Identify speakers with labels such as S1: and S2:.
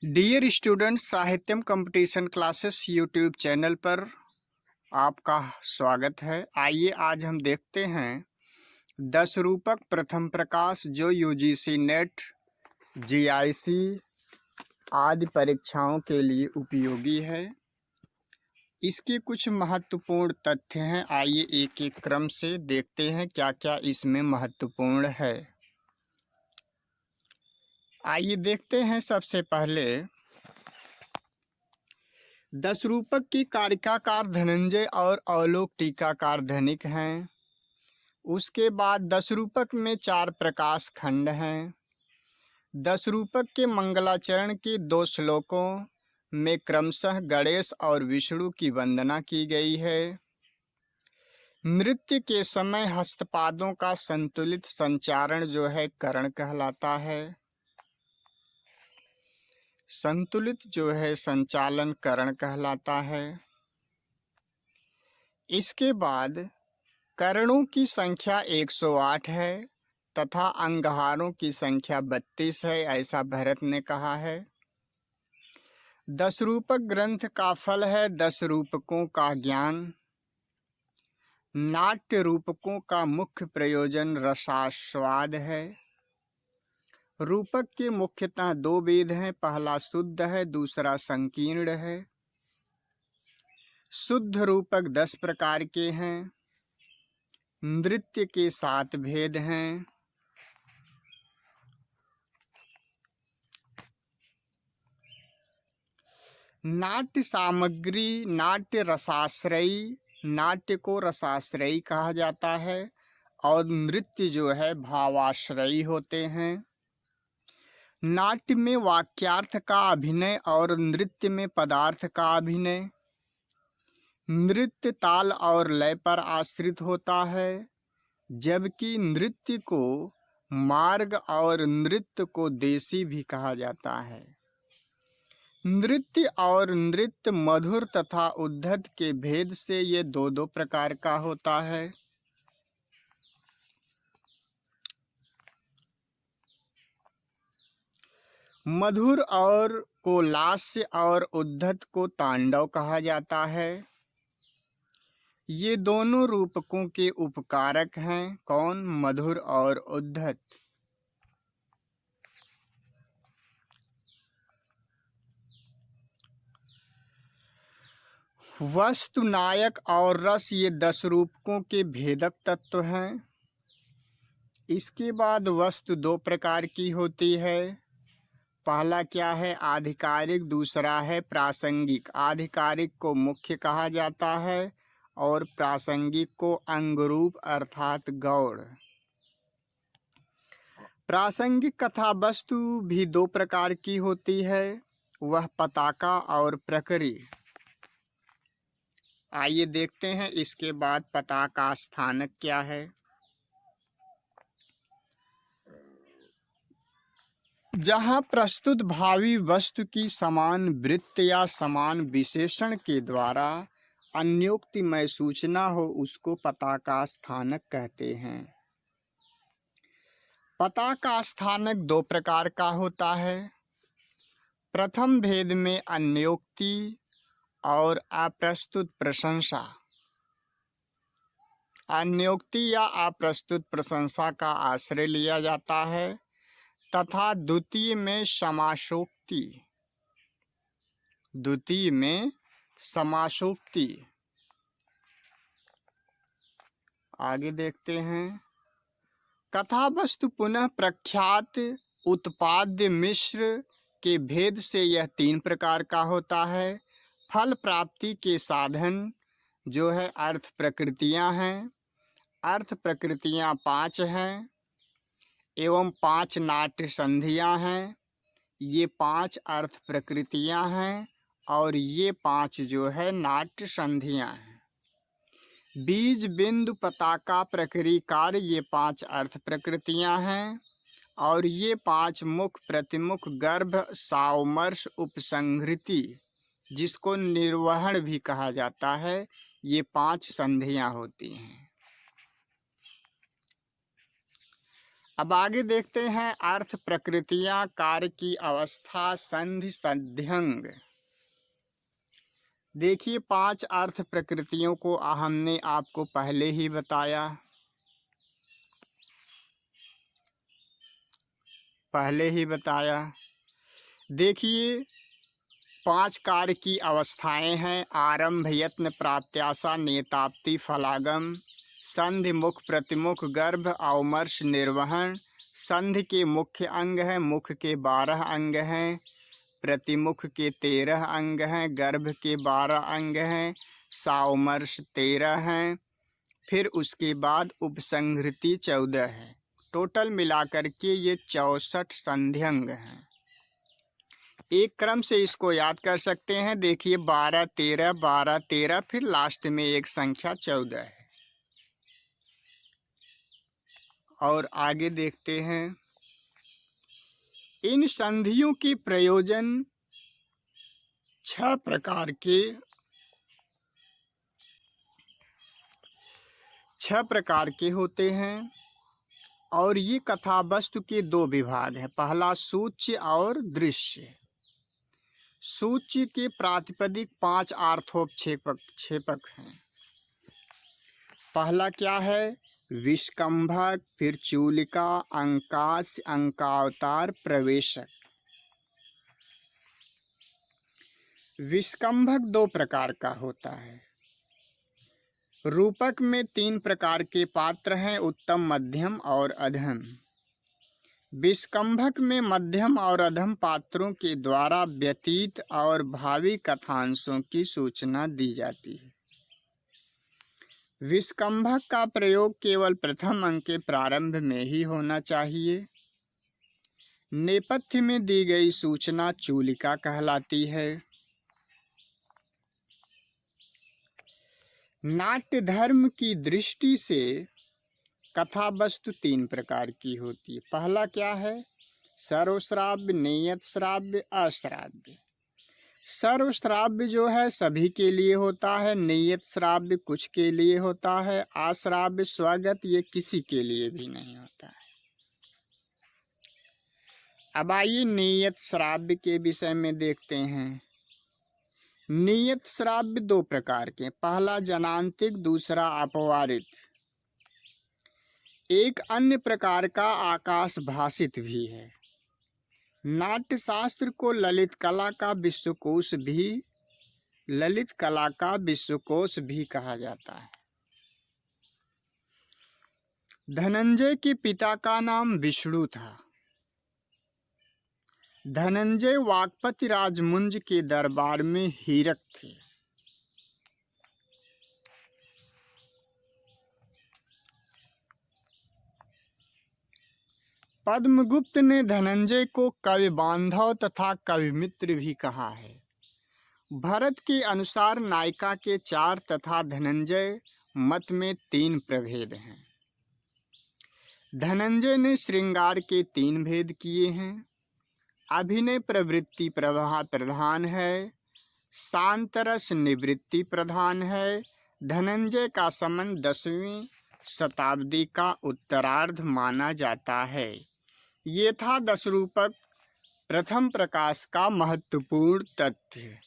S1: Dear students, Sahityam competition classes YouTube channel पर आपका स्वागत है। आइए आज हम देखते हैं 10 रूपक प्रथम प्रकाश जो यूजीसी नेट, जीआईसी आदि परीक्षाओं के लिए उपयोगी है। इसके कुछ महत्वपूर्ण तथ्य हैं। आइए एक एक क्रम से देखते हैं क्या क्या इसमें महत्वपूर्ण है। आइए देखते हैं सबसे पहले 10 रूपक की कारिकाकार धनंजय और अवलोक टीकाकार धनिक हैं। उसके बाद 10 रूपक में 4 प्रकाश खंड हैं। 10 रूपक के मंगलाचरण के 2 श्लोकों में क्रमशः गणेश और विष्णु की वंदना की गई है। नृत्य के समय हस्तपादों का संतुलित संचारण जो है करण कहलाता है। संतुलित जो है संचालन करण कहलाता है। इसके बाद करणों की संख्या 108 है तथा अंगहारों की संख्या 32 है, ऐसा भरत ने कहा है। 10 रूपक ग्रंथ का फल है 10 रूपकों का ज्ञान। नाट्य रूपकों का मुख्य प्रयोजन रसास्वाद है। रूपक के मुख्यतः 2 भेद हैं, पहला शुद्ध है, दूसरा संकीर्ण है। शुद्ध रूपक 10 प्रकार के हैं। नृत्य के 7 भेद हैं। नाट्य सामग्री नाट्य रसाश्रयी, नाट्य को रसाश्रयी कहा जाता है और नृत्य जो है भावाश्रयी होते हैं। नाट्य में वाक्यार्थ का अभिनय और नृत्य में पदार्थ का अभिनय। नृत्य ताल और लय पर आश्रित होता है, जबकि नृत्य को मार्ग और नृत्य को देशी भी कहा जाता है। नृत्य और नृत्य मधुर तथा उद्धत के भेद से ये दो प्रकार का होता है। मधुर और को लास्य और उद्धत को तांडव कहा जाता है। ये दोनों रूपकों के उपकारक हैं। कौन? मधुर और उद्धत। वस्तु, नायक और रस ये 10 रूपकों के भेदक तत्व हैं। इसके बाद वस्तु 2 प्रकार की होती है। पहला क्या है? आधिकारिक, दूसरा है प्रासंगिक। आधिकारिक को मुख्य कहा जाता है और प्रासंगिक को अंगरूप अर्थात गौड़। प्रासंगिक कथा वस्तु भी 2 प्रकार की होती है, वह पताका और प्रकरी। आइए देखते हैं इसके बाद पताका स्थानक क्या है। जहाँ प्रस्तुत भावी वस्तु की समान वृत्त या समान विशेषण के द्वारा अन्योक्तिमय सूचना हो उसको पताका स्थानक कहते हैं। पताका स्थानक 2 प्रकार का होता है। प्रथम भेद में अन्योक्ति और अप्रस्तुत प्रशंसा। अन्योक्ति या अप्रस्तुत प्रशंसा का आश्रय लिया जाता है तथा द्वितीय में समासोक्ति। द्वितीय में समासोक्ति। आगे देखते हैं। कथा वस्तु पुनः प्रख्यात उत्पाद्य मिश्र के भेद से यह 3 प्रकार का होता है। फल प्राप्ति के साधन जो है अर्थ प्रकृतियां हैं। अर्थ प्रकृतियां 5 हैं एवं 5 नाट्य संधियां हैं। ये 5 अर्थ प्रकृतियां हैं और ये 5 जो है नाट्य संधियां हैं। बीज, बिंदु, पताका, प्रकृतिकार ये 5 अर्थ प्रकृतियां हैं और ये 5 मुख, प्रतिमुख, गर्भ, सावमर्श, उपसंहृति जिसको निर्वहन भी कहा जाता है, ये 5 संधियां होती हैं। अब आगे देखते हैं अर्थ, प्रकृतियां, कार्य की अवस्था, संधि, संध्यंग। देखिए 5 अर्थ प्रकृतियों को हमने आपको पहले ही बताया, देखिए 5 कार्य की अवस्थाएं हैं। आरंभ, यत्न, प्रात्याशा, नेताप्ति, फलागम। संधि, मुख, प्रतिमुख, गर्भ, अवमर्श, निर्वहन। संधि के मुख्य अंग हैं, मुख के 12 अंग हैं, प्रतिमुख के 13 अंग हैं, गर्भ के 12 अंग हैं, सावमर्श 13 हैं। फिर उसके बाद उपसंहृति 14 है। टोटल मिलाकर के ये 64 संध्यंग हैं। एक क्रम से इसको याद कर सकते हैं। देखिए 12 13 12 13, फिर लास्ट में एक संख्या 14 है। और आगे देखते हैं इन संधियों के प्रयोजन 6 प्रकार के होते हैं। और ये कथा वस्तु के 2 विभाग हैं। पहला सूच्य और दृश्य। सूच्य के प्रातिपदिक 5 अर्थोपक्षेपक हैं। पहला क्या है? विष्कंभक, फिर चूलिका, अंकाश, अंकावतार, प्रवेशक। विष्कंभक 2 प्रकार का होता है। रूपक में 3 प्रकार के पात्र हैं, उत्तम, मध्यम और अधम। विष्कंभक में मध्यम और अधम पात्रों के द्वारा व्यतीत और भावी कथांशों की सूचना दी जाती है। विष्कंभक का प्रयोग केवल प्रथम अंक के प्रारंभ में ही होना चाहिए। नेपथ्य में दी गई सूचना चूलिका कहलाती है। नाट्य धर्म की दृष्टि से कथा वस्तु 3 प्रकार की होती है। पहला क्या है? सर्वश्राव्य, नेयत श्राव्य, अश्राव्य। सर्वश्राव्य जो है सभी के लिए होता है, नेयत श्राव्य कुछ के लिए होता है, अश्राव्य स्वगत ये किसी के लिए भी नहीं होता है। अब आइए नेयत श्राव्य के विषय में देखते हैं। नियत श्राव्य 2 प्रकार के, पहला जनांतिक, दूसरा अपवारित। एक अन्य प्रकार का आकाश भाषित भी है। नाट्य शास्त्र को ललित कला का विश्वकोश भी कहा जाता है। धनंजय के पिता का नाम विष्णु था। धनंजय वाकपति राजमुंज के दरबार में हीरक थे। पद्मगुप्त ने धनंजय को कवि बांधव तथा कवि मित्र भी कहा है। भरत के अनुसार नायिका के 4 तथा धनंजय मत में 3 प्रभेद हैं। धनंजय ने श्रृंगार के 3 भेद किए हैं। अभिनय प्रवृत्ति प्रधान है, शांतरस निवृत्ति प्रधान है। धनंजय का संबंध 10वीं शताब्दी का उत्तरार्ध माना जाता है। ये था 10 रूपक प्रथम प्रकाश का महत्वपूर्ण तथ्य।